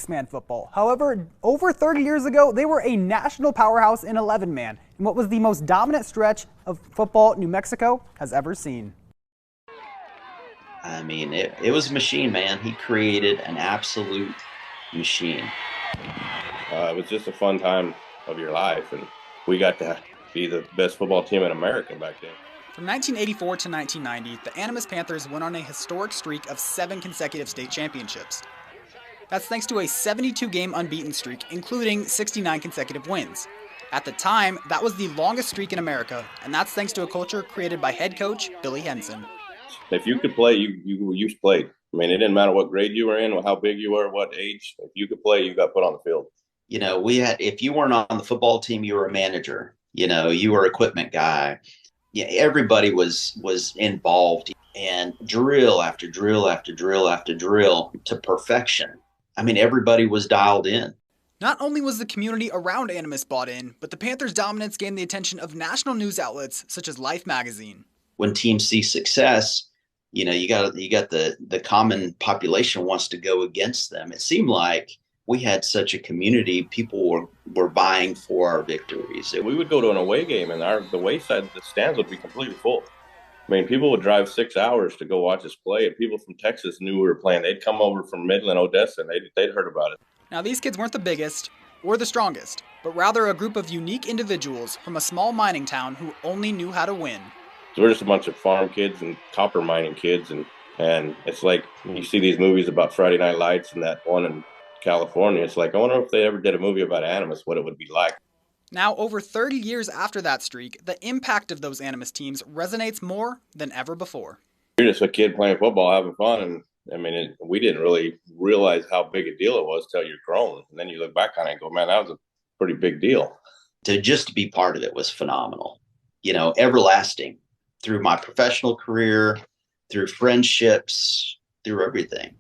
six-man football. However, over 30 years ago, they were a national powerhouse in 11-man, in what was the most dominant stretch of football New Mexico has ever seen. I mean, it was a machine, man. He created an absolute machine. It was just a fun time of your life, and we got to be the best football team in America back then. From 1984 to 1990, the Animas Panthers went on a historic streak of 7 consecutive state championships. That's thanks to a 72-game unbeaten streak, including 69 consecutive wins. At the time, that was the longest streak in America, and that's thanks to a culture created by head coach Billy Henson. If you could play, you played. I mean, it didn't matter what grade you were in, or how big you were, what age. If you could play, you got put on the field. You know, if you weren't on the football team, you were a manager. You know, you were equipment guy. Yeah, everybody was involved, and drill after drill after drill after drill to perfection. I mean, everybody was dialed in. Not only was the community around Animas bought in, but the Panthers' dominance gained the attention of national news outlets such as Life magazine. When teams see success, you know, you got the common population wants to go against them. It seemed like we had such a community; people were vying for our victories. We would go to an away game, and the away side of the stands would be completely full. I mean, people would drive 6 hours to go watch us play, and people from Texas knew we were playing. They'd come over from Midland, Odessa, and they'd heard about it. Now, these kids weren't the biggest or the strongest, but rather a group of unique individuals from a small mining town who only knew how to win. So we're just a bunch of farm kids and copper mining kids, and it's like you see these movies about Friday Night Lights and that one in California. It's like, I wonder if they ever did a movie about Animas, what it would be like. Now, over 30 years after that streak, the impact of those Animas teams resonates more than ever before. You're just a kid playing football, having fun, and I mean, we didn't really realize how big a deal it was till you're grown. And then you look back on it and go, man, that was a pretty big deal. To be part of it was phenomenal. You know, everlasting through my professional career, through friendships, through everything.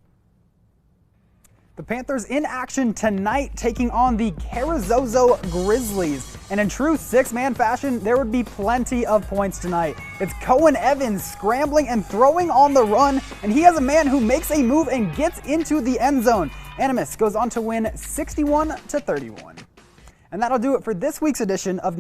The Panthers in action tonight, taking on the Carrizozo Grizzlies. And in true six-man fashion, there would be plenty of points tonight. It's Cohen Evans scrambling and throwing on the run, and he has a man who makes a move and gets into the end zone. Animas goes on to win 61-31. And that'll do it for this week's edition of